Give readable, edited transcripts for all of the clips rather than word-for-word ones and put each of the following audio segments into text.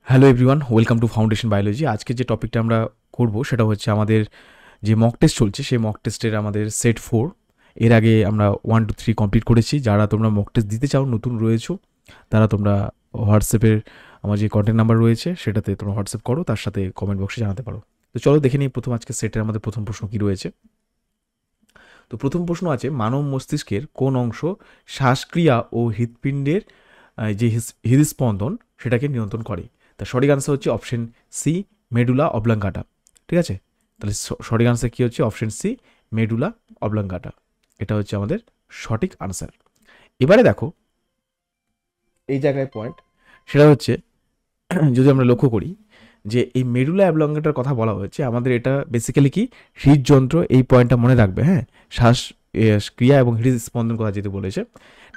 Hello everyone, welcome to foundation biology. আজকে যে টপিকটা আমরা করব সেটা হচ্ছে আমাদের যে মক টেস্ট চলছে সেই মক টেস্টের আমাদের সেট 4। এর আগে আমরা 1 2 3 কমপ্লিট করেছি। যারা তোমরা মক টেস্ট দিতে চাও, নতুন রয়েছো, তারা তোমরা হোয়াটসঅ্যাপের আমার যে কন্ট্যাক্ট নাম্বার রয়েছে সেটাতে তোমরা হোয়াটসঅ্যাপ করো, তার সাথে কমেন্ট বক্সে জানাতে পারো। তো চলো দেখে নিই প্রথম আজকে সেটের আমাদের প্রথম প্রশ্ন কী রয়েছে। তো প্রথম প্রশ্ন আছে, মানব মস্তিষ্কের কোন অংশ শ্বাসক্রিয়া ও হৃৎপিণ্ডের যে হৃদস্পন্দন সেটাকে নিয়ন্ত্রণ করে? তার সঠিক আনসার হচ্ছে অপশন সি, মেডুলা অবলাঙ্গাটা। ঠিক আছে, তাহলে সঠিক আনসার কী হচ্ছে? Option C, medulla oblongata. এটা হচ্ছে আমাদের সঠিক আনসার। এবারে দেখো এই জায়গায় পয়েন্ট, সেটা হচ্ছে যদি আমরা লক্ষ্য করি যে এই মেডুলা অবলাঙ্গাটার কথা বলা হয়েছে, আমাদের এটা বেসিক্যালি কি হৃদযন্ত্র, এই পয়েন্টটা মনে রাখবে। হ্যাঁ, শ্বাস ক্রিয়া এবং হৃদস্পন্দন কথা যেতে বলেছে।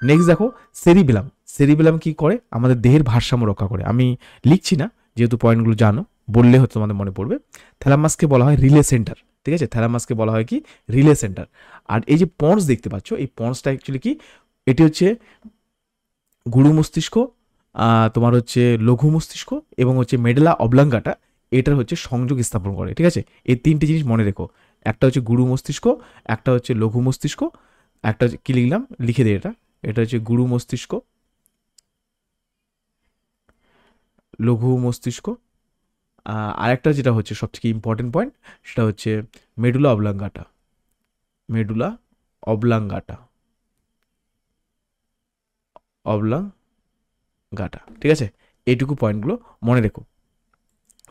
নেক্সট দেখো সেরিবেলাম। সেরিবেলাম কি করে? আমাদের দেহের ভারসাম্য রক্ষা করে। আমি লিখছি না, যেহেতু পয়েন্টগুলো জানো, বললে হয়তো তোমাদের মনে পড়বে। থ্যালামাসকে বলা হয় রিলে সেন্টার। ঠিক আছে, থ্যালামাসকে বলা হয় কি রিলে সেন্টার। আর এই যে পন্স দেখতে পাচ্ছ, এই পন্সটা অ্যাকচুয়ালি কি, এটি হচ্ছে গুরু মস্তিষ্ক, তোমার হচ্ছে লঘু মস্তিষ্ক এবং হচ্ছে মেডুলা অবলাঙ্গাটা, এটার হচ্ছে সংযোগ স্থাপন করে। ঠিক আছে, এই তিনটে জিনিস মনে রেখো। একটা হচ্ছে গুরু মস্তিষ্ক, একটা হচ্ছে লঘু মস্তিষ্ক, একটা হচ্ছে কি লিখলাম, লিখে দিই এটা। এটা হচ্ছে গুরু মস্তিষ্ক, লঘু মস্তিষ্ক, আরেকটা যেটা হচ্ছে সবথেকে ইম্পর্টেন্ট পয়েন্ট, সেটা হচ্ছে medulla oblongata. Medulla oblongata, oblongata. ঠিক আছে, এইটুকু পয়েন্টগুলো মনে রেখো।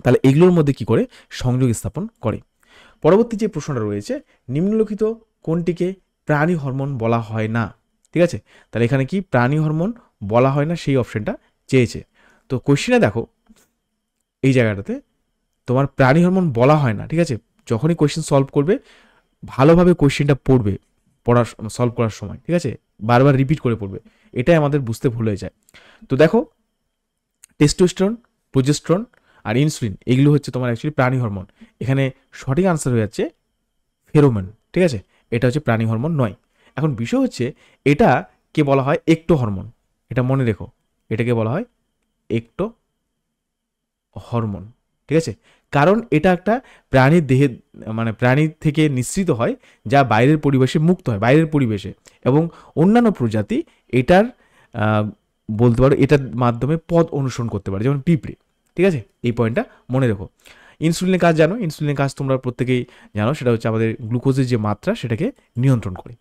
তাহলে এগুলোর মধ্যে কি করে সংযোগ স্থাপন করে। পরবর্তী যে প্রশ্নটা রয়েছে, নিম্নলিখিত কোনটিকে প্রাণী হরমোন বলা হয় না? ঠিক আছে, তাহলে এখানে কি প্রাণী হরমোন বলা হয় না, সেই অপশনটা চেয়েছে। তো কোশ্চেনে দেখো এই জায়গাটাতে তোমার প্রাণী হরমোন বলা হয় না। ঠিক আছে, যখনই কোশ্চেন সলভ করবে ভালোভাবে কোশ্চেনটা পড়বে, পড়ার সলভ করার সময়। ঠিক আছে, বারবার রিপিট করে পড়বে, এটাই আমাদের বুঝতে ভুল হয়ে যায়। তো দেখো টেস্টোস্টেরন, প্রোজেস্টেরন আর ইনসুলিন, এগুলো হচ্ছে তোমার অ্যাকচুয়ালি প্রাণী হরমোন। এখানে সঠিক আনসার হয়ে যাচ্ছে ফেরোমন। ঠিক আছে, এটা হচ্ছে প্রাণী হরমোন নয়। এখন বিষয় হচ্ছে এটা কে বলা হয় একটো হরমোন, এটা মনে রেখো। এটাকে বলা হয় একটো হরমোন। ঠিক আছে, কারণ এটা একটা প্রাণীর দেহে, মানে প্রাণীর থেকে নিঃসৃত হয়, যা বাইরের পরিবেশে মুক্ত হয়, বাইরের পরিবেশে, এবং অন্যান্য প্রজাতি এটার বলতে পারো এটার মাধ্যমে পথ অনুসরণ করতে পারে, যেমন পিঁপড়ে। ঠিক আছে, এই পয়েন্টটা মনে রেখো। ইনসুলিনের কাজ জানো, ইনসুলিনের কাজ তোমরা প্রত্যেকেই জানো, সেটা হচ্ছে আমাদের গ্লুকোজের যে মাত্রা সেটাকে নিয়ন্ত্রণ করে।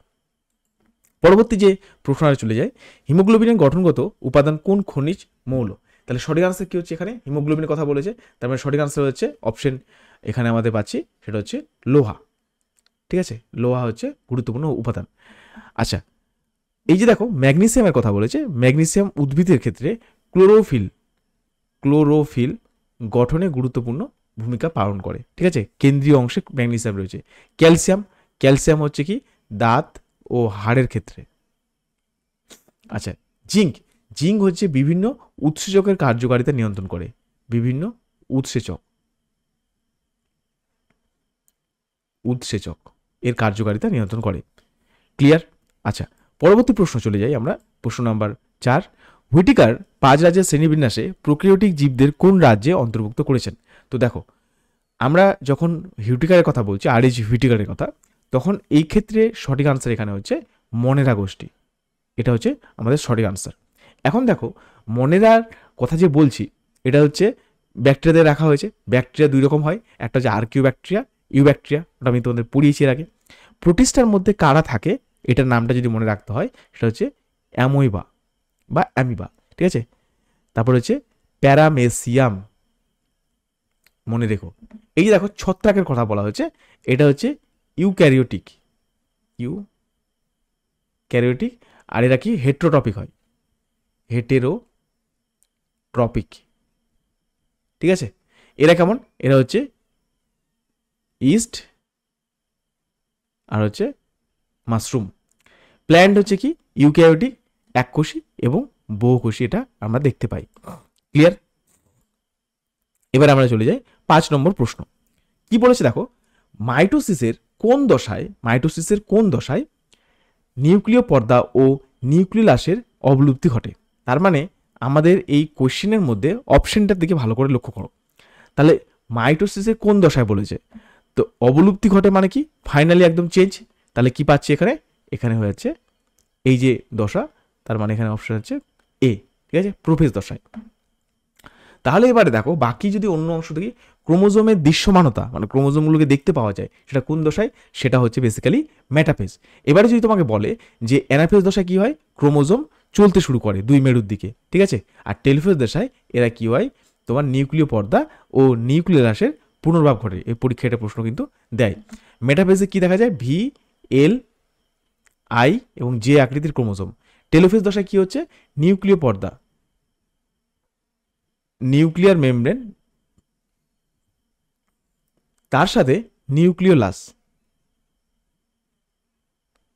পরবর্তী যে প্রশ্নটা চলে যায়, হিমোগ্লোবিনের গঠনগত উপাদান কোন খনিজ মৌল? তাহলে সঠিক আনসার কি হচ্ছে? এখানে হিমোগ্লোবিনের কথা বলেছে, তার মানে সঠিক আনসার হচ্ছে অপশন এখানে আমাদের পাচ্ছি, সেটা হচ্ছে লোহা। ঠিক আছে, লোহা হচ্ছে গুরুত্বপূর্ণ উপাদান। আচ্ছা, এই যে দেখো ম্যাগনেসিয়ামের কথা বলেছে, ম্যাগনেসিয়াম উদ্ভিদের ক্ষেত্রে ক্লোরোফিল ক্লোরোফিল গঠনে গুরুত্বপূর্ণ ভূমিকা পালন করে। ঠিক আছে, কেন্দ্রীয় অংশে ম্যাগনেসিয়াম রয়েছে। ক্যালসিয়াম, ক্যালসিয়াম হচ্ছে কি দাঁত ও হাড়ের ক্ষেত্রে। আচ্ছা, জিঙ্ক, জিঙ্ক হচ্ছে বিভিন্ন উৎসেচকের কার্যকারিতা নিয়ন্ত্রণ করে। বিভিন্ন উৎসেচক, উৎসেচক এর কার্যকারিতা নিয়ন্ত্রণ করে। ক্লিয়ার? আচ্ছা, পরবর্তী প্রশ্ন চলে যাই আমরা, প্রশ্ন নাম্বার 4। হুইটিকার 5 রাজ্যের শ্রেণীবিন্যাসে প্রোক্যারিওটিক জীবদের কোন রাজ্যে অন্তর্ভুক্ত করেছেন? তো দেখো আমরা যখন হিউটিকারের কথা বলছি, আর এইচ হিউটিকারের কথা, তখন এই ক্ষেত্রে সঠিক আনসার এখানে হচ্ছে মনেরা গোষ্ঠী। এটা হচ্ছে আমাদের সঠিক আনসার। এখন দেখো মনেরার কথা যে বলছি, এটা হচ্ছে ব্যাকটেরিয়াদের রাখা হয়েছে। ব্যাকটেরিয়া দুই রকম হয়, একটা হচ্ছে আর্কিউ ব্যাকটেরিয়া, ইউ ব্যাকটেরিয়া, ওটা আমি তোমাদের পড়িয়েছি এর আগে। প্রোটিস্টার মধ্যে কারা থাকে, এটার নামটা যদি মনে রাখতে হয়, সেটা হচ্ছে অ্যামোইবা বা অ্যামিবা। ঠিক আছে, তারপর হচ্ছে প্যারামেসিয়াম, মনে রেখো। এই যে দেখো ছত্রাকের কথা বলা হয়েছে, এটা হচ্ছে ইউক্যারিওটিক, ইউক্যারিওটিক। আর এরা কি হেটেরোটপিক হয়, হেটেরোট্রপিক। ঠিক আছে, এরা কেমন? এরা হচ্ছে ইস্ট আর হচ্ছে মাশরুম। প্ল্যান্ট হচ্ছে কি ইউক্যারিওটিক, এককোষী এবং বহুকোষী, এটা আমরা দেখতে পাই। ক্লিয়ার? এবার আমরা চলে যাই 5 নম্বর প্রশ্ন। কি বলেছে দেখো, মাইটোসিসের কোন দশায় নিউক্লিয় পর্দা ও নিউক্লিয়াসের অবলুপ্তি ঘটে? তার মানে আমাদের এই কোশ্চেনের মধ্যে অপশনটার দিকে ভালো করে লক্ষ্য করো। তাহলে মাইটোসিসের কোন দশায় বলেছে, তো অবলুপ্তি ঘটে মানে কি ফাইনালি একদম চেঞ্জ। তাহলে কি পাচ্ছি এখানে, এখানে হয়ে যাচ্ছে এই যে দশা, তার মানে এখানে অপশন হচ্ছে এ, ঠিক আছে, প্রোফেজ দশায়। তাহলে এবারে দেখো বাকি যদি অন্য অংশ থেকে ক্রোমোজোমের দৃশ্যমানতা মানে ক্রোমোজোমগুলোকে দেখতে পাওয়া যায় সেটা কোন দশায়, সেটা হচ্ছে বেসিক্যালি মেটাফেজ। এবারে যদি তোমাকে বলে যে অ্যানাফেজ দশায় কি হয়, ক্রোমোজোম চলতে শুরু করে দুই মেরুর দিকে, ঠিক আছে, আর টেলোফেজ দশায় এরা কি হয়, তোমার নিউক্লিয় পর্দা ও নিউক্লিয়াসের পুনর্ভাব ঘটে। এই পরীক্ষায় এটা প্রশ্ন কিন্তু দেয়। মেটাফেজে কি দেখা যায়, ভি, এল, আই এবং জে আকৃতির ক্রোমোজোম। টেলোফেজ দশায় কি হচ্ছে, নিউক্লিয় পর্দা, নিউক্লিয়ার মেমব্রেন, তার সাথে নিউক্লিওলাস,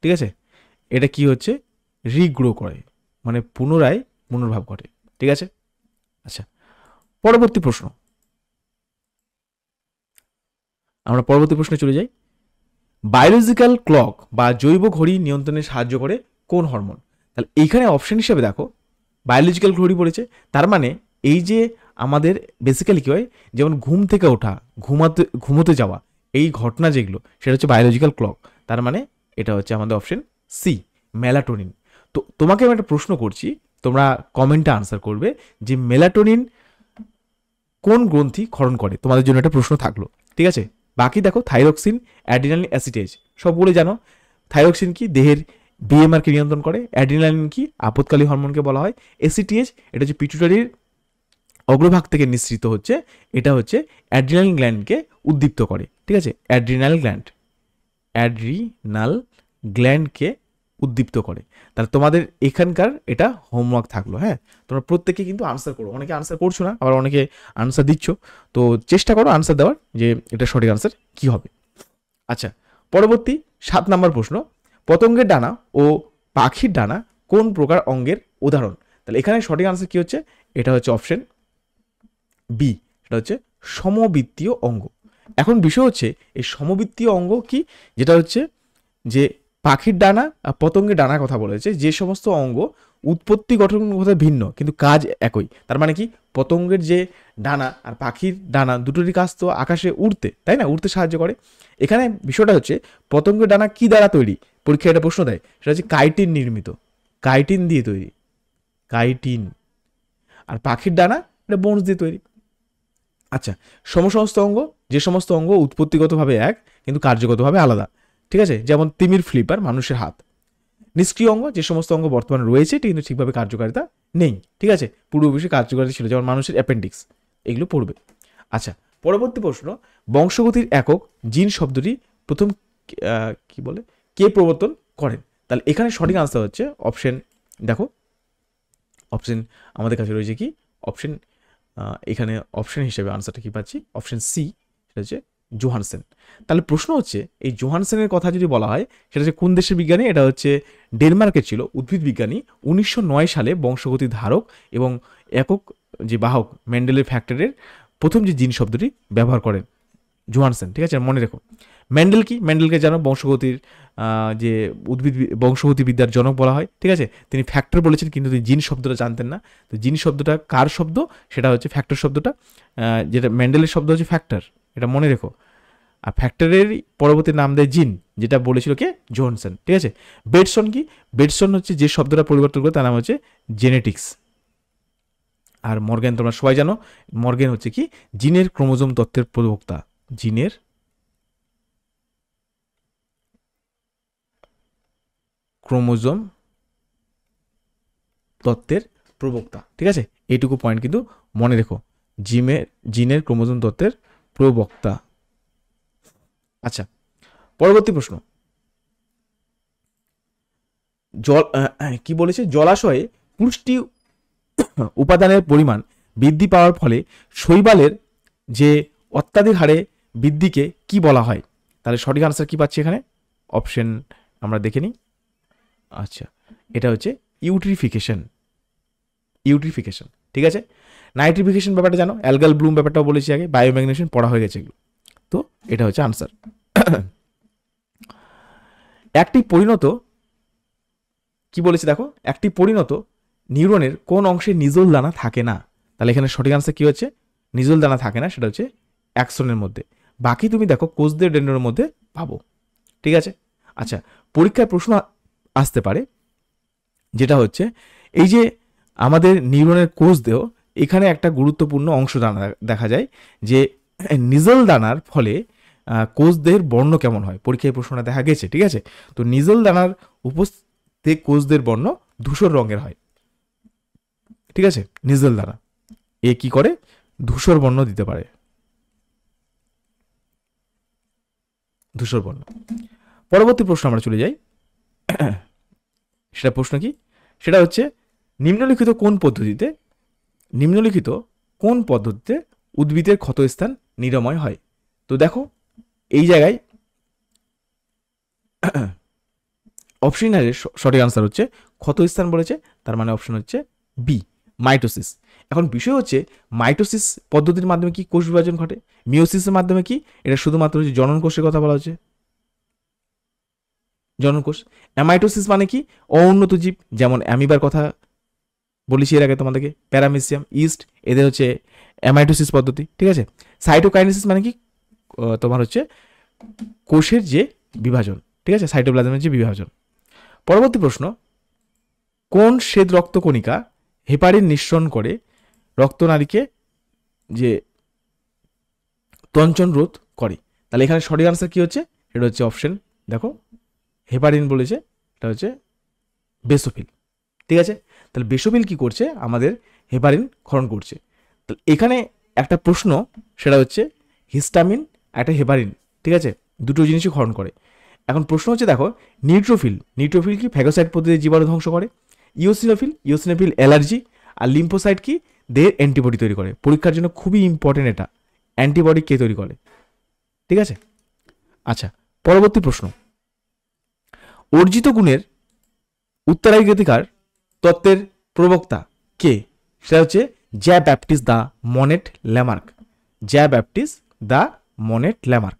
ঠিক আছে, এটা কি হচ্ছে, রিগ্রো করে, মানে পুনরায় পুনর্ভাব ঘটে, ঠিক আছে। আচ্ছা, পরবর্তী প্রশ্ন, আমরা পরবর্তী প্রশ্নে চলে যাই। বায়োলজিক্যাল ক্লক বা জৈব ঘড়ি নিয়ন্ত্রণে সাহায্য করে কোন হরমোন। তাহলে এইখানে অপশন হিসেবে দেখো বায়োলজিক্যাল ঘড়ি পড়েছে, তার মানে এই যে আমাদের বেসিক্যালি কী হয়, যেমন ঘুম থেকে ওঠা, ঘুমোতে যাওয়া, এই ঘটনা যেগুলো সেটা হচ্ছে বায়োলজিক্যাল ক্লক। তার মানে এটা হচ্ছে আমাদের অপশন সি, মেলাটোনিন। তো তোমাকে আমি একটা প্রশ্ন করছি, তোমরা কমেন্টে আনসার করবে যে মেলাটোনিন কোন গ্রন্থি ক্ষরণ করে, তোমাদের জন্য একটা প্রশ্ন থাকলো, ঠিক আছে। বাকি দেখো থাইরক্সিন, অ্যাড্রিনালিন, অ্যাসিটেজ সবগুলো জানো। থাইরক্সিন কি, দেহের বিএমআরকে নিয়ন্ত্রণ করে। অ্যাড্রিনালিন কি, আপদকালী হরমোনকে বলা হয়। এসিটিএইচ এটা হচ্ছে পিটুইটারির অগ্রভাগ থেকে নিঃসৃত হচ্ছে, এটা হচ্ছে অ্যাড্রিনাল গ্ল্যান্ডকে উদ্দীপ্ত করে, ঠিক আছে, অ্যাড্রিনাল গ্ল্যান্ডকে উদ্দীপ্ত করে। তাহলে তোমাদের এখানকার এটা হোমওয়ার্ক থাকলো। হ্যাঁ, তোমরা প্রত্যেকে কিন্তু আনসার করো, অনেকে আনসার করছো না, আবার অনেকে আনসার দিচ্ছ, তো চেষ্টা করো আনসার দেওয়ার যে এটা সঠিক আনসার কি হবে। আচ্ছা, পরবর্তী 7 নম্বর প্রশ্ন, পতঙ্গের ডানা ও পাখির ডানা কোন প্রকার অঙ্গের উদাহরণ। তাহলে এখানে সঠিক আনসার কি হচ্ছে, এটা হচ্ছে অপশন বি, এটা হচ্ছে সমবৃত্তীয় অঙ্গ। এখন বিষয় হচ্ছে এই সমবৃত্তীয় অঙ্গ কি, যেটা হচ্ছে যে পাখির ডানা আর পতঙ্গের ডানা কথা বলেছে, যে সমস্ত অঙ্গ উৎপত্তি গঠন কথা ভিন্ন কিন্তু কাজ একই। তার মানে কি, পতঙ্গের যে ডানা আর পাখির ডানা দুটোরই কাজ তো আকাশে উড়তে, তাই না, উড়তে সাহায্য করে। এখানে বিষয়টা হচ্ছে পতঙ্গের ডানা কি দ্বারা তৈরি, পরীক্ষায় একটা প্রশ্ন দেয়, সেটা হচ্ছে কাইটিন নির্মিত, কাইটিন দিয়ে তৈরি, কাইটিন। আর পাখির ডানা এটা বোনস দিয়ে তৈরি। আচ্ছা, সমস্ত অঙ্গ, যে সমস্ত অঙ্গ উৎপত্তিগতভাবে এক কিন্তু কার্যগতভাবে আলাদা, ঠিক আছে, যেমন তিমির ফ্লিপার, মানুষের হাত। নিষ্ক্রিয় অঙ্গ, যে সমস্ত অঙ্গ বর্তমানে রয়েছে কিন্তু ঠিকভাবে কার্যকারিতা নেই, ঠিক আছে, পূর্ববর্তী কার্যকারিতা ছিল, যেমন মানুষের অ্যাপেন্ডিক্স, এগুলো পড়বে। আচ্ছা, পরবর্তী প্রশ্ন, বংশগতির একক জিন শব্দটি প্রথম কি বলে, কে প্রবর্তন করেন। তাহলে এখানে সঠিক আনসার হচ্ছে অপশন, দেখো অপশন আমাদের কাছে রয়েছে কি, অপশন এখানে অপশন হিসেবে আনসারটা কি পাচ্ছি, অপশন সি, সেটা হচ্ছে জোহানসেন। তাহলে প্রশ্ন হচ্ছে এই জোহানসেনের কথা যদি বলা হয়, সেটা হচ্ছে কোন দেশের বিজ্ঞানী, এটা হচ্ছে ডেনমার্কের ছিল উদ্ভিদ বিজ্ঞানী। 1909 সালে বংশগতির ধারক এবং একক যে বাহক মেন্ডেলের ফ্যাক্টরের প্রথম যে জিন শব্দটি ব্যবহার করেন জোহানসেন, ঠিক আছে, মনে রেখো। মেন্ডেল কি, মেন্ডেলকে জানো বংশগতির যে উদ্ভিদ বংশগতি বিদ্যার জনক বলা হয়, ঠিক আছে, তিনি ফ্যাক্টর বলেছেন কিন্তু তিনি জিন শব্দটা জানতেন না। তো জিন শব্দটা কার শব্দ, সেটা হচ্ছে ফ্যাক্টর শব্দটা, যেটা মেন্ডেলের শব্দ হচ্ছে ফ্যাক্টর, এটা মনে রেখো। আর ফ্যাক্টরের পরবর্তী নাম দেয় জিন, যেটা বলেছিল কে, জোহানসেন, ঠিক আছে। বেডসন কি, বেডসন হচ্ছে যে শব্দটা পরিবর্তন করে তার নাম হচ্ছে জেনেটিক্স। আর মর্গ্যান তোমরা সবাই জানো, মর্গ্যান হচ্ছে কি, জিনের ক্রোমোজোম তত্ত্বের প্রবক্তা, জিনের ক্রোমোজোম তত্ত্বের প্রবক্তা, ঠিক আছে, এইটুকু পয়েন্ট কিন্তু মনে রেখো, জিনের ক্রোমোজোম তত্ত্বের প্রবক্তা। আচ্ছা, পরবর্তী প্রশ্ন, কি বলেছে, জলাশয়ে পুষ্টি উপাদানের পরিমাণ বৃদ্ধি পাওয়ার ফলে শৈবালের যে অত্যাধিক হারে বৃদ্ধিকে কি বলা হয়। তাহলে সঠিক আনসার কি পাচ্ছি এখানে, অপশন আমরা দেখে নিই। আচ্ছা, এটা হচ্ছে ইউট্রিফিকেশন, ঠিক আছে। নাইট্রিফিকেশন ব্যাপারটা জানো, অ্যালগাল ব্লুম ব্যাপারটাও বলেছি আগে, বায়োম্যাগনেশন পড়া হয়ে গেছে এগুলো, তো এটা হচ্ছে আনসার। একটি পরিণত কি বলেছে দেখো, একটি পরিণত নিউরনের কোন অংশে নিজল দানা থাকে না? তাহলে এখানে সঠিক আনসার কি হচ্ছে? নিজল দানা থাকে না, সেটা হচ্ছে অ্যাক্সনের মধ্যে। বাকি তুমি দেখো কোষদের ডেন্ড্রনের মধ্যে পাবো। ঠিক আছে। আচ্ছা, পরীক্ষায় প্রশ্ন আসতে পারে যেটা হচ্ছে এই যে আমাদের নিউরনের কোষ দেহ, এখানে একটা গুরুত্বপূর্ণ অংশ দেখা যায় যে নিজল দানার ফলে কোষদের বর্ণ কেমন হয়, পরীক্ষায় প্রশ্নটা দেখা গেছে। ঠিক আছে, তো নিজল দানার উপস্থিত কোষদের বর্ণ ধূসর রঙের হয়। ঠিক আছে, নিজল দানা এ কি করে? ধূসর বর্ণ দিতে পারে, ধূসর বর্ণ। পরবর্তী প্রশ্ন আমরা চলে যাই। সেটা প্রশ্ন কি? সেটা হচ্ছে নিম্নলিখিত কোন পদ্ধতিতে উদ্ভিদের ক্ষতস্থান নিরাময় হয়? তো দেখো এই জায়গায় অপশন এর সঠিক আনসার হচ্ছে ক্ষতস্থান বলেছে, তার মানে অপশন হচ্ছে বি, মাইটোসিস। এখন বিষয় হচ্ছে মাইটোসিস পদ্ধতির মাধ্যমে কি কোষ বিভাজন ঘটে, মিওসিসের মাধ্যমে কি? এটা শুধুমাত্র হচ্ছে জনন কোষের কথা বলা হচ্ছে, জনন কোষ। অ্যামাইটোসিস মানে কি? অউন্নত জীব, যেমন অ্যামিবার কথা বলেছি এর আগে তোমাদেরকে, প্যারামিসিয়াম, ইস্ট, এদের হচ্ছে অ্যামাইটোসিস পদ্ধতি। ঠিক আছে। সাইটোকাইনেসিস মানে কি? তোমার হচ্ছে কোষের যে বিভাজন। ঠিক আছে, সাইটোপ্লাজমের যে বিভাজন। পরবর্তী প্রশ্ন, কোন শ্বেত রক্তকণিকা হেপারিন নিঃসরণ করে রক্তনালীকে যে তঞ্চন রোধ করে? তাহলে এখানে সঠিক আনসার কি হচ্ছে? এটা হচ্ছে অপশন, দেখো হেপারিন বলেছে, এটা হচ্ছে বেসোফিল। ঠিক আছে, তাহলে বেসোফিল কি করছে? আমাদের হেপারিন ক্ষরণ করছে। তাহলে এখানে একটা প্রশ্ন, সেটা হচ্ছে হিস্টামিন একটা হেপারিন, ঠিক আছে, দুটো জিনিসই ক্ষরণ করে। এখন প্রশ্ন হচ্ছে দেখো নিউট্রোফিল কি? ফ্যাগোসাইট পদ্ধতিতে জীবাণু ধ্বংস করে। Eosinophil allergy. আর লিম্ফোসাইট কি? দেহের অ্যান্টিবডি তৈরি করে। পরীক্ষার জন্য খুবই ইম্পর্টেন্ট এটা, অ্যান্টিবডি কে তৈরি করে। ঠিক আছে। আচ্ছা, পরবর্তী প্রশ্ন, অর্জিত গুণের উত্তরাধিকার তত্ত্বের প্রবক্তা কে? সেটা হচ্ছে জ্যা ব্যাপটিস্ট দ্য মনেট ল্যামার্ক।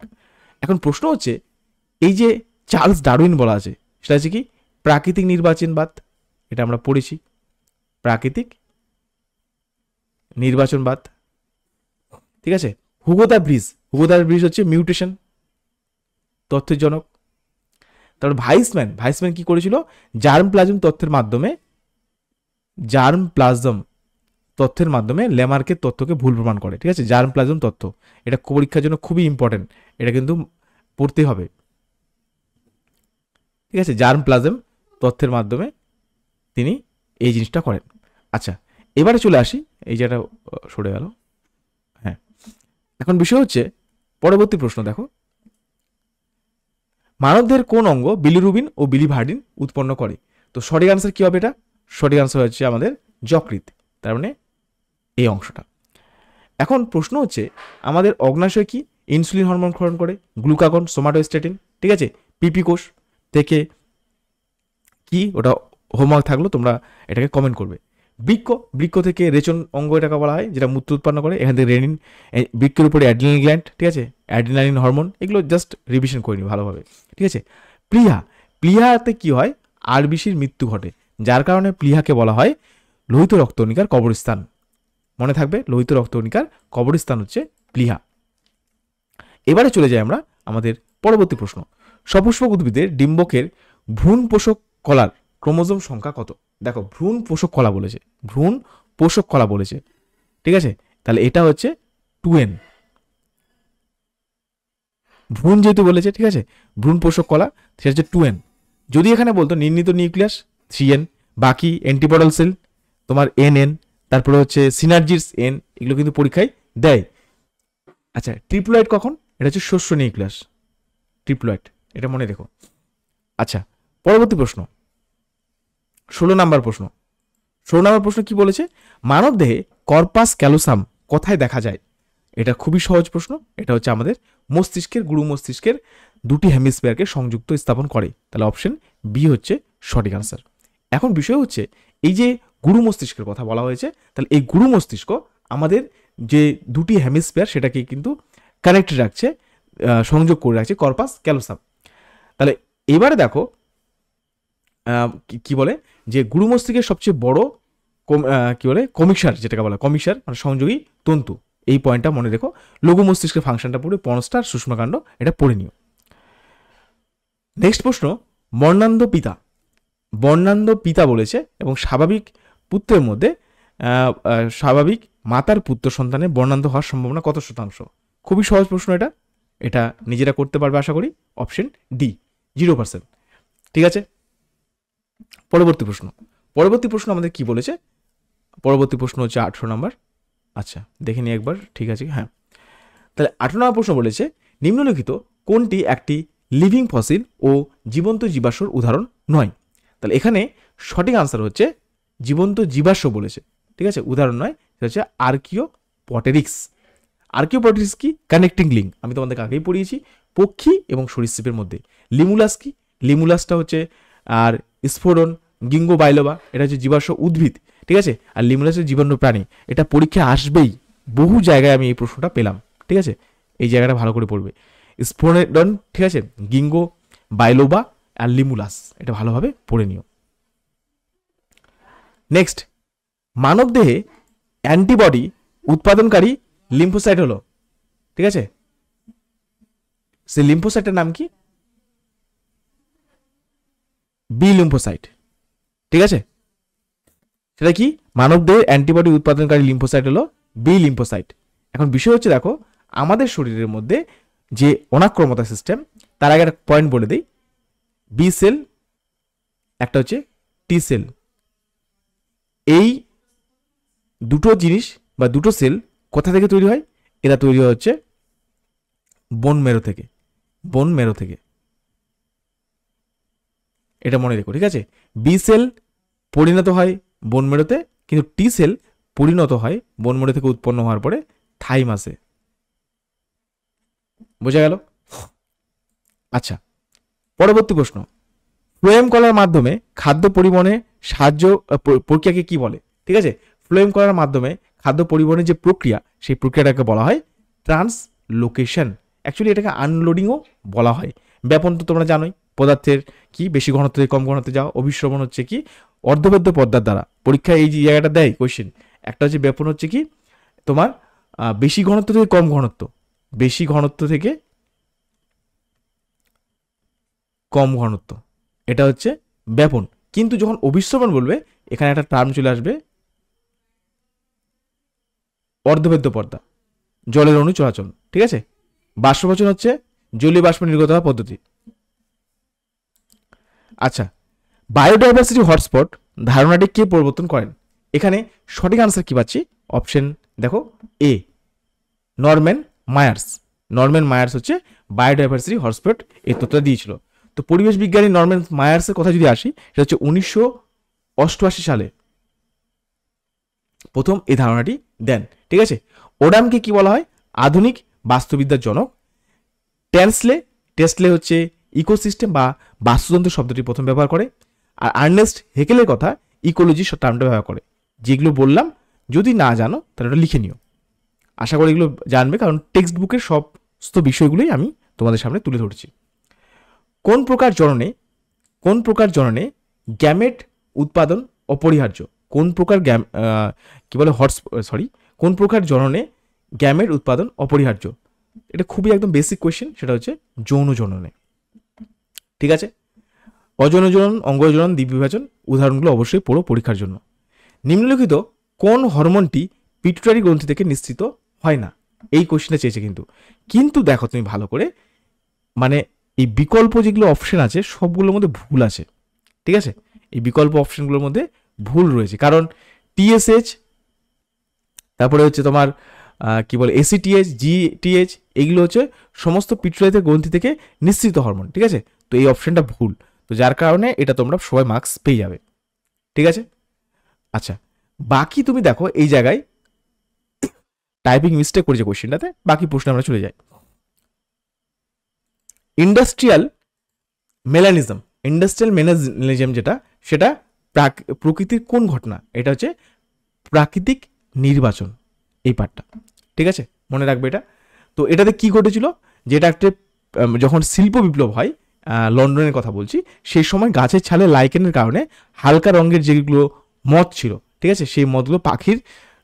এখন প্রশ্ন হচ্ছে এই যে চার্লস ডারউইন বলা আছে, সেটা হচ্ছে কি? প্রাকৃতিক নির্বাচনবাদ, এটা আমরা পড়েছি, প্রাকৃতিক নির্বাচনবাদ। ঠিক আছে। হুগো দ্য ব্রিজ হচ্ছে মিউটেশন তথ্যের জনক। তারপর ভাইসম্যান কি করেছিল? জার্ম প্লাজম তথ্যের মাধ্যমে ল্যামার্কের তথ্যকে ভুল প্রমাণ করে। ঠিক আছে, জার্ম প্লাজম তথ্য, এটা পরীক্ষার জন্য খুবই ইম্পর্টেন্ট, এটা কিন্তু পড়তে হবে। ঠিক আছে, জার্ম প্লাজম তথ্যের মাধ্যমে তিনি এই জিনিসটা করেন। আচ্ছা, এবারে চলে আসি, এই যেটা সরে গেল। হ্যাঁ, এখন বিষয় হচ্ছে পরবর্তী প্রশ্ন দেখো, মানবদের কোন অঙ্গ বিলিরুবিন ও বিলিভার্ডিন উৎপন্ন করে? তো সঠিক আনসার কি হবে? এটা সঠিক আনসার হচ্ছে আমাদের যকৃৎ, তার মানে এই অংশটা। এখন প্রশ্ন হচ্ছে আমাদের অগ্নাশয় কি? ইনসুলিন হরমোন ক্ষরণ করে, গ্লুকাগন, সোমাটোস্ট্যাটিন। ঠিক আছে, পিপি কোষ থেকে কি? ওটা হোমওয়ার্ক থাকলো, তোমরা এটাকে কমেন্ট করবে। বৃক্ক থেকে রেচন অঙ্গ এটাকে বলা হয়, যেটা মূত্র উৎপন্ন করে। এখান থেকে রেনিন, বৃক্কের উপরে অ্যাড্রিনাল গ্ল্যান্ড, ঠিক আছে, অ্যাড্রিনালিন হরমোন, এগুলো জাস্ট রিভিশন করে নি ভালোভাবে। ঠিক আছে। প্লীহাতে কি হয়? আরবিসির মৃত্যু ঘটে, যার কারণে প্লীহাকে বলা হয় লোহিত রক্তকণিকার কবরস্থান। মনে থাকবে, লোহিত রক্তকণিকার কবরস্থান হচ্ছে প্লীহা। এবারে চলে যাই আমরা আমাদের পরবর্তী প্রশ্ন, সপুষ্পক উদ্ভিদের ডিম্বকের ভ্রূণ পোষক কলার ক্রোমোজোম সংখ্যা কত? দেখো ভ্রূণ পোষক কলা বলেছে। ঠিক আছে, তাহলে এটা হচ্ছে 2n, ভ্রূণ যেহেতু বলেছে, ঠিক আছে, ভ্রূণ পোষক কলা, সেটা হচ্ছে 2n। যদি এখানে বলতো নির্ণীত নিউক্লিয়াস 3n, বাকি অ্যান্টিপডাল সেল তোমার nn, তারপরে হচ্ছে সিনার্জিস n, এগুলো কিন্তু পরীক্ষায় দেয়। আচ্ছা, ট্রিপ্লয়েড কখন? এটা হচ্ছে শস্য নিউক্লিয়াস, ট্রিপ্লয়েড, এটা মনে রেখো। আচ্ছা, পরবর্তী প্রশ্ন 16 নম্বর প্রশ্ন কি বলেছে? মানব দেহে কর্পাস ক্যালোসাম কোথায় দেখা যায়? এটা খুবই সহজ প্রশ্ন, এটা হচ্ছে আমাদের গুরু মস্তিষ্কের দুটি হেমিস্ফিয়ারকে সংযুক্ত স্থাপন করে। তাহলে অপশন বি হচ্ছে সঠিক আনসার। এখন বিষয় হচ্ছে এই যে গুরু মস্তিষ্কের কথা বলা হয়েছে, তাহলে এই গুরু মস্তিষ্ক আমাদের যে দুটি হেমিস্ফিয়ার সেটাকে কিন্তু কানেক্ট রাখছে, সংযোগ করে রাখছে কর্পাস ক্যালোসাম। তাহলে এবারে দেখো কি বলে যে গুরু মস্তিষ্কের সবচেয়ে বড় কি বলে কমিকসার, যেটাকে বলা কমিকসার মানে সংযোগী তন্তু। এই পয়েন্টটা মনে রেখো। লঘু মস্তিষ্কের ফাংশনটা পড়ে পনস্টার সুষমাকাণ্ড এটা পড়ে নিও। নেক্সট প্রশ্ন, বর্ণান্ধ পিতা। বর্ণান্ধ পিতা বলেছে এবং স্বাভাবিক পুত্রের মধ্যে স্বাভাবিক মাতার পুত্র সন্তানের বর্ণান্ধ হওয়ার সম্ভাবনা কত শতাংশ? খুবই সহজ প্রশ্ন এটা, এটা নিজেরা করতে পারবে আশা করি। Option D 0%। ঠিক আছে, পরবর্তী প্রশ্ন। পরবর্তী প্রশ্ন আমাদের কি বলেছে? পরবর্তী প্রশ্ন হচ্ছে 18 নম্বর। আচ্ছা দেখে নিই একবার, ঠিক আছে হ্যাঁ। তাহলে 18 নম্বর প্রশ্ন বলেছে, নিম্নলিখিত কোনটি একটি লিভিং ফসিল ও জীবন্ত জীবাশ্মর উদাহরণ নয়? তাহলে এখানে সঠিক আনসার হচ্ছে জীবন্ত জীবাশ্ম বলেছে, ঠিক আছে, উদাহরণ নয়। সেটা হচ্ছে আর্কিওপটেরিক্স। আর্কিওপটেরিক্স কি? কানেক্টিং লিঙ্ক, আমি তোমাদেরকে আগেই পড়িয়েছি, পক্ষী এবং সরীসৃপের মধ্যে। লিমুলাস কি? লিমুলাসটা হচ্ছে আর স্ফোরন গিঙ্গো বাইলোবা, এটা হচ্ছে জীবাশ্ম উদ্ভিদ, ঠিক আছে। আর লিমুলাসের জীবাণু প্রাণী, এটা পরীক্ষা আসবেই, বহু জায়গায় আমি এই প্রশ্নটা পেলাম, ঠিক আছে। এই জায়গাটা ভালো করে পড়বে, স্ফোরন, ঠিক আছে, গিঙ্গো বাইলোবা আর লিমুলাস, এটা ভালোভাবে পড়ে নিও। নেক্সট, মানবদেহে অ্যান্টিবডি উৎপাদনকারী লিম্ফোসাইট হলো, ঠিক আছে, সেই লিম্ফোসাইটের নাম কি? বি লিম্ফোসাইট, ঠিক আছে। সেটা কি? মানবদেহের অ্যান্টিবডি উৎপাদনকারী লিম্ফোসাইট হলো বি লিম্ফোসাইট। এখন বিষয় হচ্ছে দেখো, আমাদের শরীরের মধ্যে যে অনাক্রমতা সিস্টেম, তার আগে একটা পয়েন্ট বলে দিই। বি সেল, একটা হচ্ছে টি সেল। এই দুটো জিনিস বা দুটো সেল কোথা থেকে তৈরি হয়? এরা তৈরি হচ্ছে বোন মেরো থেকে, বোন মেরো থেকে, এটা মনে রেখো, ঠিক আছে। বি সেল পরিণত হয় বোন মেরোতে, কিন্তু টি সেল পরিণত হয় বোন মেরো থেকে উৎপন্ন হওয়ার পরে থাইমাসে। বোঝা গেল? আচ্ছা, পরবর্তী প্রশ্ন, ফ্লোয়েম কলার মাধ্যমে খাদ্য পরিবহনে সাহায্য প্রক্রিয়াকে কি বলে? ঠিক আছে, ফ্লোয়েম কলার মাধ্যমে খাদ্য পরিবহনের যে প্রক্রিয়া, সেই প্রক্রিয়াটাকে বলা হয় ট্রান্সলোকেশন। অ্যাকচুয়ালি এটাকে আনলোডিংও বলা হয়। ব্যাপন তো তোমরা জানোই, পদার্থের কি বেশি ঘনত্ব থেকে কম ঘনত্বে যাওয়া। অভিশ্রবণ হচ্ছে কি? অর্ধবেদ্য পর্দার দ্বারা। পরীক্ষায় এই যে জায়গাটা দেয় কোয়েশ্চেন, একটা হচ্ছে ব্যাপন হচ্ছে কি তোমার বেশি ঘনত্ব থেকে কম ঘনত্ব, বেশি ঘনত্ব থেকে কম ঘনত্ব, এটা হচ্ছে ব্যাপন। কিন্তু যখন অভিশ্রবণ বলবে, এখানে একটা টার্ম চলে আসবে অর্ধবেদ্য পর্দা, জলের অণু চলাচল, ঠিক আছে। বাষ্পমোচন হচ্ছে জলীয় বাষ্প নির্গত হওয়া পদ্ধতি। আচ্ছা, বায়োডাইভার্সিটি হটস্পট ধারণাটি কে প্রবর্তন করেন? এখানে সঠিক আনসার কি পাচ্ছি? অপশন দেখো, এ নরম্যান মায়ার্স। নরম্যান মায়ার্স হচ্ছে বায়োডাইভার্সিটি হটস্পট এই তথ্যটা দিয়েছিল। তো পরিবেশ বিজ্ঞানী নরম্যান মায়ার্সের কথা যদি আসি, সেটা হচ্ছে 1988 সালে প্রথম এই ধারণাটি দেন, ঠিক আছে। ওডামকে কি বলা হয়? আধুনিক বাস্তুবিদ্যার জনক। টেসলে হচ্ছে ইকোসিস্টেম বা বাস্তুতন্ত্র শব্দটি প্রথম ব্যবহার করে। আর আর্নেস্ট হেকেলের কথা ইকোলজি টার্মটা ব্যবহার করে। যেগুলো বললাম যদি না জানো তাহলে ওটা লিখে নিও। আশা করি এগুলো জানবে, কারণ টেক্সট বুকের সমস্ত বিষয়গুলোই আমি তোমাদের সামনে তুলে ধরছি। কোন প্রকার জননে গ্যামেট উৎপাদন অপরিহার্য? কোন প্রকার কি বলে কোন প্রকার জননে গ্যামেট উৎপাদন অপরিহার্য? এটা খুবই একদম বেসিক কোয়েশ্চেন, সেটা হচ্ছে যৌন জননে, ঠিক আছে। অযৌন জনন, অঙ্গজ জনন, দ্বিবিভাজন, উদাহরণগুলো অবশ্যই পড়ো পরীক্ষার জন্য। নিম্নলিখিত কোন হরমোনটি পিটুইটারি গ্রন্থি থেকে নিঃসৃত হয় না? এই কোয়েশ্চেনটা চেয়েছে কিন্তু দেখো তুমি ভালো করে, মানে এই বিকল্প যেগুলো অপশন আছে সবগুলোর মধ্যে ভুল আছে, ঠিক আছে। এই বিকল্প অপশনগুলোর মধ্যে ভুল রয়েছে, কারণ টিএসএইচ, তারপরে হচ্ছে তোমার কি বলে এসিটিএইচ, জিটিএইচ, এগুলো হচ্ছে সমস্ত পিটুইটারি গ্রন্থি থেকে নিঃসৃত হরমোন, ঠিক আছে। তো এই অপশনটা ভুল, তো যার কারণে এটা তোমরা সবাই মার্কস পেয়ে যাবে, ঠিক আছে। আচ্ছা, বাকি তুমি দেখো এই জায়গায় টাইপিং মিস্টেক করেছে কোয়েশ্চেনটাতে, বাকি প্রশ্নে আমরা চলে যাই। ইন্ডাস্ট্রিয়াল মেলানিজম যেটা, সেটা প্রকৃতির কোন ঘটনা? এটা হচ্ছে প্রাকৃতিক নির্বাচন, এই পার্টটা, ঠিক আছে, মনে রাখবে এটা। তো এটাতে কি ঘটেছিল, যেটা একটা যখন শিল্প বিপ্লব হয়, লন্ডনের কথা বলছি, সেই সময় গাছের ছালে লাইকেনের কারণে হালকা রঙের যেগুলো মদ ছিল ঠিক আছে, সেই মদগুলো পাখির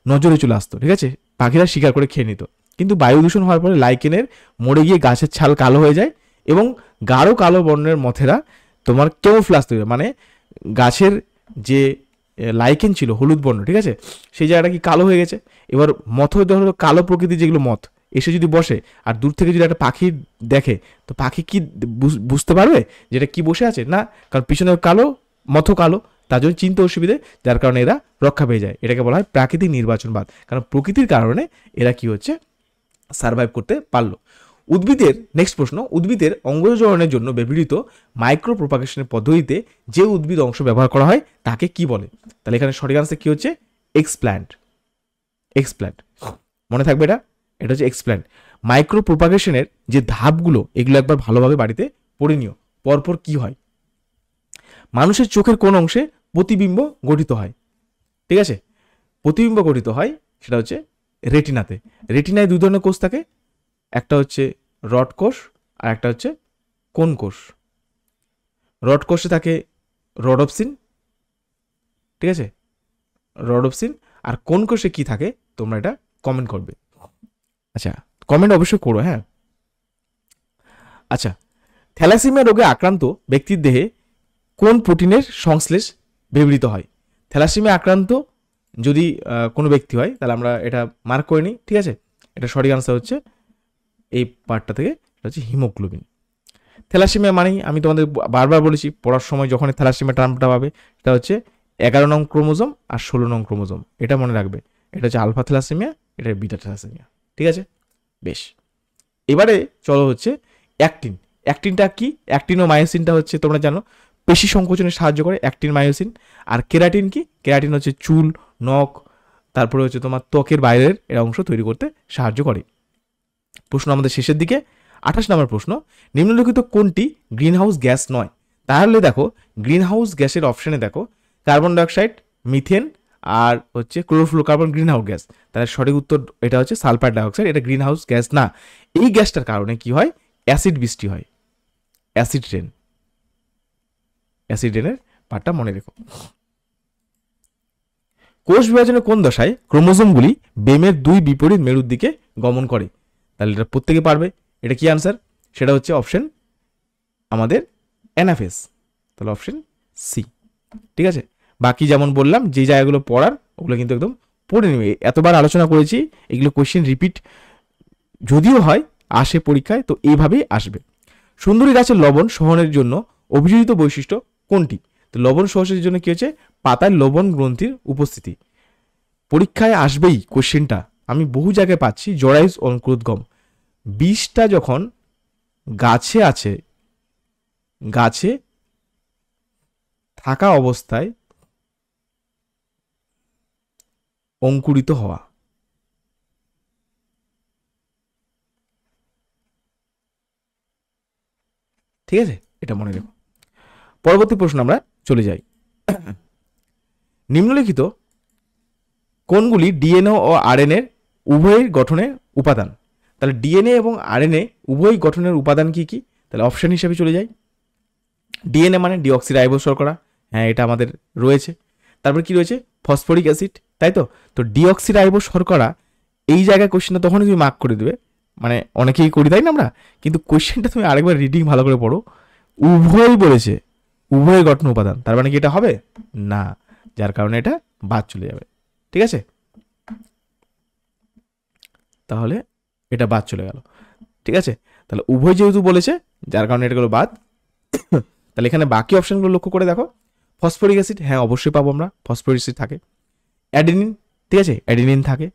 নজরে চলে আসতো, ঠিক আছে, পাখিরা শিকার করে খেয়ে নিত। কিন্তু বায়ু দূষণ হওয়ার পরে লাইকেনের মরে গিয়ে গাছের ছাল কালো হয়ে যায় এবং গাঢ় কালো বর্ণের মথেরা তোমার ক্যামোফ্লাজ তৈরি, মানে গাছের যে লাইকেন ছিল হলুদ বর্ণ, ঠিক আছে, সেই জায়গাটা কি কালো হয়ে গেছে। এবার মথ ধরো কালো প্রকৃতির যেগুলো মথ এসে যদি বসে আর দূর থেকে যদি একটা পাখি দেখে, তো পাখি কি বুঝতে পারবে যেটা কি বসে আছে? না, কারণ পিছনে কালো, মথ কালো, তার জন্য চিনতে অসুবিধে, যার কারণে এরা রক্ষা পেয়ে যায়। এটাকে বলা হয় প্রাকৃতিক নির্বাচনবাদ, কারণ প্রকৃতির কারণে এরা কি হচ্ছে সার্ভাইভ করতে পারলো। উদ্ভিদের নেক্সট প্রশ্ন, উদ্ভিদের অঙ্গজননের জন্য ব্যবহৃত মাইক্রো প্রোপাগেশনের পদ্ধতিতে যে উদ্ভিদ অংশ ব্যবহার করা হয় তাকে কি বলে? তাহলে এখানে সঠিক আনসার কি হচ্ছে? এক্সপ্ল্যান্ট। এক্সপ্ল্যান্ট মনে থাকবে, এটা হচ্ছে এক্সপ্ল্যান্ট। মাইক্রো প্রোপাগেশনের যে ধাপগুলো এগুলো একবার ভালোভাবে বাড়িতে পড়ে নিও। পরপর কি হয়? মানুষের চোখের কোন অংশে প্রতিবিম্ব গঠিত হয়? ঠিক আছে, প্রতিবিম্ব গঠিত হয় সেটা হচ্ছে রেটিনাতে। রেটিনায় দুই ধরনের কোষ থাকে, একটা হচ্ছে রড কোষ আর একটা হচ্ছে কোন কোষ। রড কোষে থাকে রডপসিন, ঠিক আছে, রডপসিন। আর কোন কোষে কি থাকে তোমরা এটা কমেন্ট করবে। আচ্ছা, কমেন্ট অবশ্যই করো, হ্যাঁ। আচ্ছা, থ্যালাসেমিয়া রোগে আক্রান্ত ব্যক্তির দেহে কোন প্রোটিনের সংশ্লেষ ব্যবহৃত হয়? থ্যালাসেমিয়া আক্রান্ত যদি কোনো ব্যক্তি হয় তাহলে আমরা এটা মার্ক করে নিই, ঠিক আছে। এটা সঠিক আনসার হচ্ছে এই পার্টটা থেকে, এটা হচ্ছে হিমোগ্লোবিন। থ্যালাসেমিয়া মানেই আমি তোমাদের বারবার বলেছি পড়ার সময় যখন থ্যালাসেমিয়া টার্মটা পাবে, এটা হচ্ছে 11 নং ক্রোমোজোম আর 16 নং ক্রোমোজোম, এটা মনে রাখবে। এটা হচ্ছে আলফা থ্যালাসেমিয়া, এটা বিটা থ্যালাসেমিয়া, ঠিক আছে। বেশ, এবারে চলো হচ্ছে অ্যাক্টিন। অ্যাক্টিনটা কি? অ্যাক্টিন ও মায়োসিনটা হচ্ছে তোমরা জানো পেশি সংকোচনে সাহায্য করে, অ্যাক্টিন মায়োসিন। আর কেরাটিন কি? কেরাটিন হচ্ছে চুল, নখ, তারপরে হচ্ছে তোমার ত্বকের বাইরের এর অংশ তৈরি করতে সাহায্য করে। প্রশ্ন আমাদের শেষের দিকে, 28 নম্বর প্রশ্ন, নিম্নলিখিত কোনটি গ্রিনহাউস গ্যাস নয়? তাহলে দেখো গ্রিনহাউস গ্যাসের অপশনে দেখো কার্বন ডাইঅক্সাইড, মিথেন আর হচ্ছে ক্লোরোফ্লোরোকার্বন গ্রিনহাউস গ্যাস। তাহলে সঠিক উত্তর এটা হচ্ছে সালফার ডাইঅক্সাইড, এটা গ্রিনহাউস গ্যাস না। এই গ্যাসটার কারণে কি হয়? অ্যাসিড বৃষ্টি হয়, অ্যাসিড রেন। অ্যাসিড রেনের পার্টটা মনে রেখো। কোষ বিভাজনের কোন দশায় ক্রোমোজোমগুলি বেমের দুই বিপরীত মেরুর দিকে গমন করে? তাহলে এটা প্রত্যেকে পারবে। এটা কি আনসার? সেটা হচ্ছে অপশন আমাদের অ্যানাফেজ, তাহলে অপশন সি, ঠিক আছে। বাকি যেমন বললাম যে জায়গাগুলো পড়ার ওগুলো কিন্তু একদম পড়ে নেবে। এতবার আলোচনা করেছি, এগুলো কোয়েশ্চেন রিপিট যদিও হয় আসে পরীক্ষায়, তো এইভাবেই আসবে। সুন্দরী গাছের লবণ সহনের জন্য অভিযোজিত বৈশিষ্ট্য কোনটি? তো লবণ সহনের জন্য কি হচ্ছে? পাতার লবণ গ্রন্থির উপস্থিতি। পরীক্ষায় আসবেই কোশ্চেনটা, আমি বহু জায়গায় পাচ্ছি। জরায়ুস অঙ্কুরোদ্গম, বীজটা যখন গাছে আছে, গাছে থাকা অবস্থায় অঙ্কুরিত হওয়া, ঠিক আছে, এটা মনে রেখো। পরবর্তী প্রশ্ন আমরা চলে যাই। নিম্নলিখিত কোনগুলি ডিএনএ ও আরএনএ উভয়ের গঠনের উপাদান? তাহলে ডিএনএ এবং আরএনএ উভয় গঠনের উপাদান কি কি? তাহলে অপশন হিসেবে চলে যাই। ডিএনএ মানে ডিঅক্সিরাইবোজ শর্করা, হ্যাঁ এটা আমাদের রয়েছে। তারপর কি রয়েছে? ফসফরিক অ্যাসিড, তাই তো। তো ডিঅক্সিরাইবোজ শর্করা এই জায়গায় কোশ্চেনটা তখনই তুমি মার্ক করে দেবে, মানে অনেকেই করি তাই না আমরা, কিন্তু কোশ্চেনটা তুমি আরেকবার রিডিং ভালো করে পড়ো। উভয় বলেছে, উভয় গঠন উপাদান, তার মানে কি এটা হবে না, যার কারণে এটা বাদ চলে যাবে, ঠিক আছে। তাহলে এটা বাদ চলে গেল, ঠিক আছে। তাহলে উভয় যেহেতু বলেছে যার কারণে এটা গেলো বাদ। তাহলে এখানে বাকি অপশনগুলো লক্ষ্য করে দেখো। ফসফরিক অ্যাসিড, হ্যাঁ অবশ্যই পাবো আমরা, ফসফরিক অ্যাসিড থাকে। অ্যাডেনিন, ঠিক আছে, অ্যাডেনিন থাকে।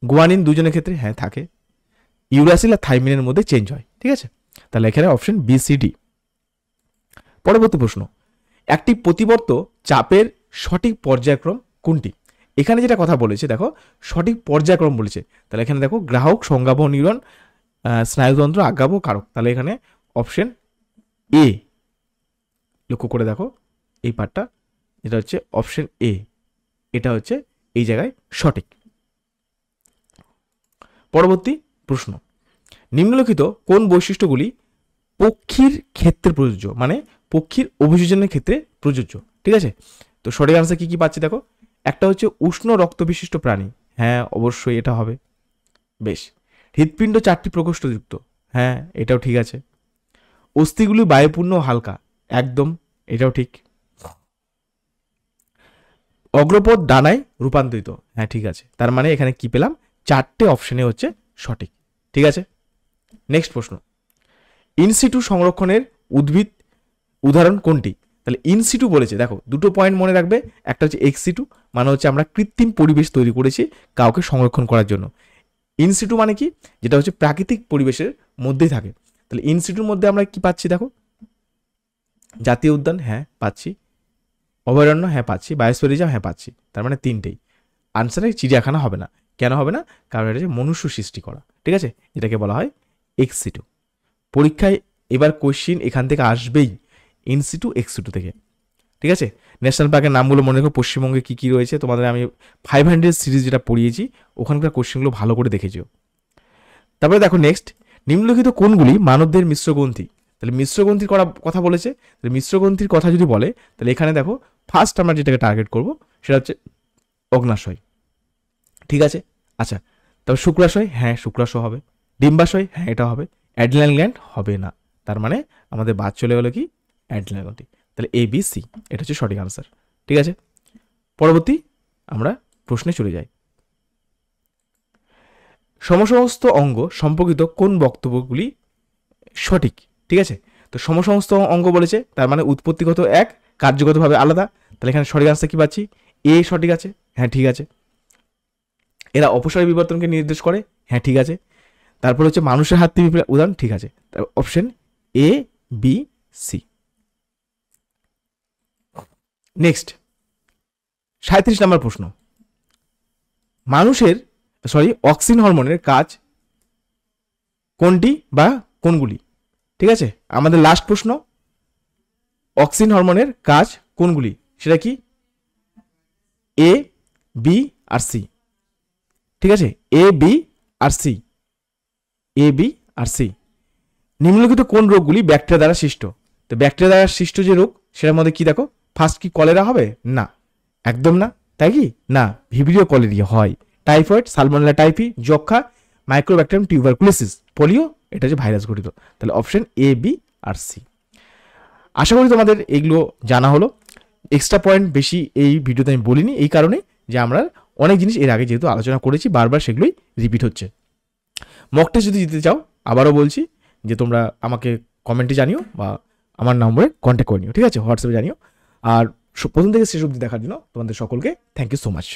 গুয়ানিন দুজনের ক্ষেত্রে হ্যাঁ থাকে। ইউরাসিল আর থাইমিনের মধ্যে চেঞ্জ হয়, ঠিক আছে। তাহলে এখানে অপশন বি সি ডি। পরবর্তী প্রশ্ন, একটি প্রতিবর্ত চাপের সঠিক পর্যায়ক্রম কোনটি? এখানে যেটা কথা বলেছে দেখো সঠিক পর্যায়ক্রম বলেছে, তাহলে এখানে দেখো গ্রাহক, সংজ্ঞাবহ নিউরন, স্নায়ুতন্ত্র, আজ্ঞাবহ, কারক। তাহলে এখানে অপশন এ লক্ষ্য করে দেখো এই পার্টটা, যেটা হচ্ছে অপশন এ, এটা হচ্ছে এই জায়গায় সঠিক। পরবর্তী প্রশ্ন, নিম্নলিখিত কোন বৈশিষ্ট্যগুলি পক্ষীর ক্ষেত্রে প্রযোজ্য, মানে পক্ষীর অভিযোজনের ক্ষেত্রে প্রযোজ্য, ঠিক আছে। তো সঠিক আনসার কি কি পাচ্ছি দেখো। একটা হচ্ছে উষ্ণ রক্ত বিশিষ্ট প্রাণী, হ্যাঁ অবশ্যই এটা হবে। বেশ। হৃৎপিণ্ড 4টি প্রকোষ্ঠযুক্ত, হ্যাঁ এটাও ঠিক আছে। অস্থিগুলি বায়ুপূর্ণ ও হালকা, একদম এটাও ঠিক। অগ্রপদ ডানায় রূপান্তরিত, হ্যাঁ ঠিক আছে। তার মানে এখানে কি পেলাম, 4টে অপশনে হচ্ছে সঠিক, ঠিক আছে। নেক্সট প্রশ্ন, ইনসিটু সংরক্ষণের উদ্ভিদ উদাহরণ কোনটি? তাহলে ইনসিটু বলেছে, দেখো দুটো পয়েন্ট মনে রাখবে, একটা হচ্ছে এক্সিটু, মানে হচ্ছে আমরা কৃত্রিম পরিবেশ তৈরি করেছি কাউকে সংরক্ষণ করার জন্য। ইনসিটু মানে কি, যেটা হচ্ছে প্রাকৃতিক পরিবেশের মধ্যেই থাকে। তাহলে ইনসিটুর মধ্যে আমরা কি পাচ্ছি, দেখো জাতীয় উদ্যান, হ্যাঁ পাচ্ছি। অভয়ারণ্য, হ্যাঁ পাচ্ছি। বায়োস্ফিয়ার রিজার্ভ, হ্যাঁ পাচ্ছি। তার মানে 3টেই। আনসারে চিড়িয়াখানা হবে না। কেন হবে না? কারণ এটা হচ্ছে মনুষ্য সৃষ্টি করা, ঠিক আছে, এটাকে বলা হয় এক্সিটু। পরীক্ষায় এবার কোশ্চিন এখান থেকে আসবেই, ইনসিটু এক্সিটু থেকে, ঠিক আছে। ন্যাশনাল পার্কের নামগুলো মনে রাখো, পশ্চিমবঙ্গে কী কী রয়েছে, তোমাদের আমি 500 সিরিজ যেটা পড়িয়েছি ওখানকার কোশ্চেনগুলো ভালো করে দেখেছিও। তারপরে দেখো নেক্সট, নিম্নলিখিত কোনগুলি মানবদের মিশ্রগ্রন্থি? তাহলে মিশ্রগ্রন্থির কথা বলেছে, তাহলে মিশ্রগ্রন্থির কথা যদি বলে তাহলে এখানে দেখো ফার্স্ট আমরা যেটাকে টার্গেট করব সেটা হচ্ছে অগ্নাশয়, ঠিক আছে। আচ্ছা, তবে শুক্রাশয়, হ্যাঁ শুক্রাশয় হবে। ডিম্বাশয়, হ্যাঁ এটা হবে। অ্যাড্রিনাল গ্ল্যান্ড হবে না, তার মানে আমাদের বাদ চলে গেলো কি, অ্যাড্রিনাল গ্ল্যান্ড। তাহলে এ বি সি এটা হচ্ছে সঠিক আনসার, ঠিক আছে। পরবর্তী আমরা প্রশ্নে চলে যাই। সমসমস্ত অঙ্গ সম্পর্কিত কোন বক্তব্যগুলি সঠিক, ঠিক আছে। তো সমসমস্ত অঙ্গ বলেছে, তার মানে উৎপত্তিগত এক, কার্যগতভাবে আলাদা। তাহলে এখানে সঠিক আনসার কি পাচ্ছি, এ সঠিক আছে, হ্যাঁ ঠিক আছে। এরা অপসরী বিবর্তনকে নির্দেশ করে, হ্যাঁ ঠিক আছে। তারপর হচ্ছে মানুষের হাত থেকে উদাহরণ, ঠিক আছে। Option A B C. Next 37 নম্বর প্রশ্ন, মানুষের অক্সিন হরমোনের কাজ কোনটি বা কোনগুলি, ঠিক আছে। আমাদের লাস্ট প্রশ্ন, অক্সিন হরমোনের কাজ কোনগুলি, সেটা কি এ বি আর সি, ঠিক আছে। এ বি আর সি, এ বি আর সি। নিম্নলিখিত কোন রোগগুলি ব্যাকটেরিয়া দ্বারা সৃষ্ট? তো ব্যাকটেরিয়া দ্বারা সৃষ্ট যে রোগ সেটার মধ্যে কি দেখো, ফার্স্ট কি কলেরা হবে না, একদম না, তাই কি না, ভিব্রিও কলেরিয়া হয়। টাইফয়েড, সালমোনেলা টাইফি, যক্ষা, মাইক্রোব্যাকটেরিয়াম টিউবারকুলোসিস, পোলিও, এটা হচ্ছে ভাইরাস ঘটিত। তাহলে অপশন এ বি আর সি। আশা করি তোমাদের এগুলো জানা হলো। এক্সট্রা পয়েন্ট বেশি এই ভিডিওতে আমি বলিনি, এই কারণে যে আমরা অনেক জিনিস এর আগে যেহেতু আলোচনা করেছি, বারবার সেগুলোই রিপিট হচ্ছে। মক টেস্ট যদি দিতে চাও, আবারও বলছি যে তোমরা আমাকে কমেন্টে জানিও বা আমার নম্বরে কন্ট্যাক্ট করে নিও, ঠিক আছে, হোয়াটসঅ্যাপে জানিও। আর প্রথম থেকে শেষ অবধি দেখার জন্য তোমাদের সকলকে থ্যাংক ইউ সো মাচ।